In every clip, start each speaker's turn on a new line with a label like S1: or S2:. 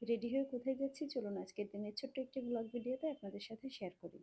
S1: Ready হয়ে কোথায় যাচ্ছি চলুন আজকের দিনের ছোট্ট একটি ব্লগ ভিডিওতে আপনাদের সাথে শেয়ার করি।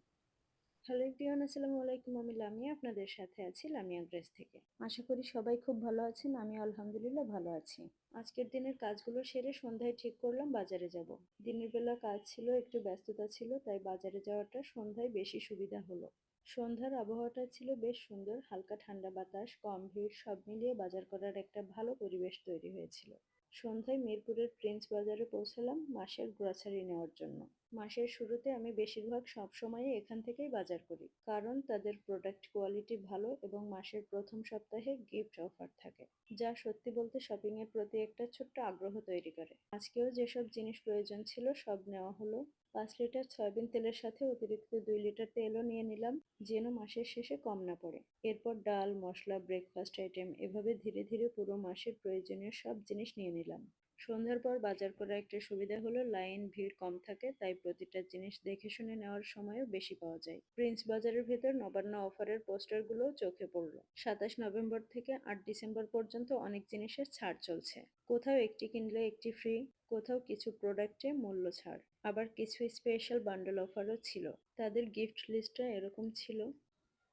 S1: হ্যালো এভরিওয়ান, আসসালামু আলাইকুম। আমি লামিয়া আপনাদের সাথে আছি লামিয়া গ্রেস থেকে। আশা করি সবাই খুব ভালো আছেন। আমি আলহামদুলিল্লাহ ভালো আছি। আজকের দিনের কাজগুলো সেরে সন্ধ্যায় ঠিক করলাম বাজারে যাব। দিনের বেলা কাজ ছিল, একটু ব্যস্ততা ছিল, তাই বাজারে যাওয়াটা সন্ধ্যায় বেশি সুবিধা হলো। সন্ধ্যার আবহাওয়াটা ছিল বেশ সুন্দর, হালকা ঠান্ডা বাতাস, কম ভিড়, সব মিলিয়ে বাজার করার একটা ভালো পরিবেশ তৈরি হয়েছিল। সন্ধ্যায় মিরপুরের প্রিন্স বাজারে পৌঁছালাম মাসের গ্রোসারি নেওয়ার জন্য। মাসের শুরুতে আমি বেশিরভাগ সবসময়ই এখান থেকেই বাজার করি, কারণ তাদের প্রোডাক্ট কোয়ালিটি ভালো এবং মাসের প্রথম সপ্তাহে গিফট অফার থাকে, যা সত্যি বলতে শপিং এর প্রতি একটা ছোট্ট আগ্রহ তৈরি করে। আজকেও যেসব জিনিস প্রয়োজন ছিল সব নেওয়া হলো। 5 লিটার সয়াবিন তেলের সাথে অতিরিক্ত 2 লিটার তেলও নিয়ে নিলাম, যেন মাসের শেষে কম না পড়ে। এরপর ডাল, মশলা, ব্রেকফাস্ট আইটেম, এভাবে ধীরে ধীরে পুরো মাসের প্রয়োজনীয় সব জিনিস নিয়ে নিলাম। সন্ধ্যার পর বাজার করার একটা সুবিধা হলো লাইন ভিড় কম থাকে, তাই প্রতিটা জিনিস দেখে শুনে নেওয়ার সময়ও বেশি পাওয়া যায়। প্রিন্স বাজারের ভেতর নবান্ন অফারের পোস্টারগুলোও চোখে পড়লো। 27 নভেম্বর থেকে 8 ডিসেম্বর পর্যন্ত অনেক জিনিসের ছাড় চলছে। কোথাও একটি কিনলে একটি ফ্রি, কোথাও কিছু প্রোডাক্টে মূল্য ছাড়, আবার কিছু স্পেশাল বান্ডেল অফারও ছিল। তাদের গিফট লিস্টটা এরকম ছিল: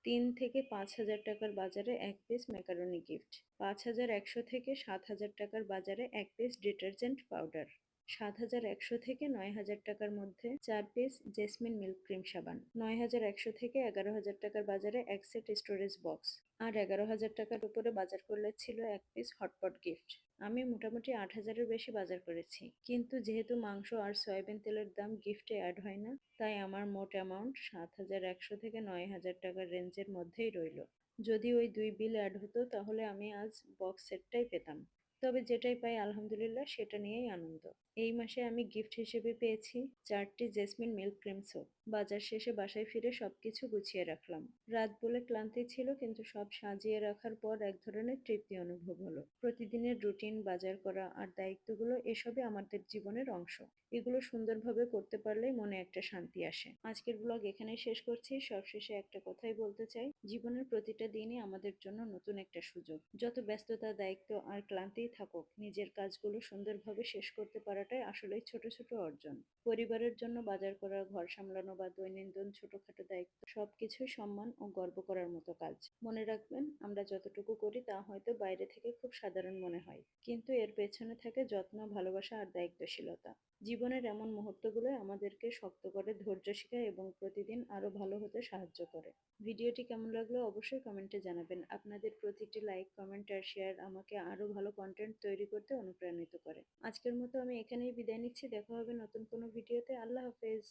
S1: 3 থেকে 5 হাজার টাকার বাজারে 1 পিস ম্যাকারনি গিফট, 5,100 থেকে 7,000 টাকার বাজারে 1 পিস ডিটারজেন্ট পাউডার, 7,100 থেকে 9,000 টাকার মধ্যে 4 পিস জেসমিন মিল্ক ক্রিম সাবান, 9,100 থেকে 11,000 টাকার বাজারে 1 সেট স্টোরেজ বক্স, আর 11,000 টাকার উপরে বাজার করলে ছিল 1 পিস হটপট গিফট। আমি মোটামুটি 8,000-এর বেশি বাজার করেছি, কিন্তু যেহেতু মাংস আর সয়াবিন তেলের দাম গিফটে অ্যাড হয় না, তাই আমার মোট অ্যামাউন্ট 7,100 থেকে 9,000 টাকার রেঞ্জের মধ্যেই রইল। যদি ওই দুই বিল অ্যাড হতো তাহলে আমি আজ বক্স সেটটাই পেতাম। তবে যেটাই পাই আলহামদুলিল্লাহ সেটা নিয়েই আনন্দ। এই মাসে আমি গিফট হিসেবে পেয়েছি 4টি জেসমিন মিল্ক ক্রিম সোপ। বাজার শেষে বাসায় ফিরে সবকিছু গুছিয়ে রাখলাম। রাত বলে ক্লান্তি ছিল, কিন্তু সব সাজিয়ে রাখার পর এক ধরনের তৃপ্তি অনুভব হলো। প্রতিদিনের রুটিন, বাজার করা আর দায়িত্বগুলো এসবই আমাদের জীবনের অংশ। এগুলো সুন্দরভাবে করতে পারলেই মনে একটা শান্তি আসে। আজকের ব্লগ এখানেই শেষ করছি। সবশেষে একটা কথাই বলতে চাই, জীবনের প্রতিটা দিনই আমাদের জন্য নতুন একটা সুযোগ। যত ব্যস্ততা, দায়িত্ব আর ক্লান্তিই থাকুক, নিজের কাজগুলো সুন্দরভাবে শেষ করতে পারাটাই আসলেই ছোট ছোট অর্জন। পরিবারের জন্য বাজার করা, ঘর সামলানো বা দৈনন্দিন ছোটখাটো দায়িত্ব সবকিছুই সম্মান ও গর্ব করার মতো কাজ। মনে রাখবেন, আমরা যতটুকু করি তা হয়তো বাইরে থেকে খুব সাধারণ মনে হয়, কিন্তু এর পেছনে থাকে যত্ন, ভালোবাসা আর দায়িত্বশীলতা। জীবনের এমন মুহূর্তগুলো আমাদেরকে শক্ত করে, ধৈর্য শেখায় এবং প্রতিদিন আরো ভালো হতে সাহায্য করে। ভিডিওটি কেমন লাগলো অবশ্যই কমেন্টে জানাবেন। আপনাদের প্রতিটি লাইক, কমেন্ট আর শেয়ার আমাকে আরো ভালো কন্টেন্ট তৈরি করতে অনুপ্রাণিত করে। আজকের মতো আমি এখানেই বিদায় নিচ্ছি। দেখা হবে নতুন কোনো ভিডিওতে। আল্লাহ হাফেজ।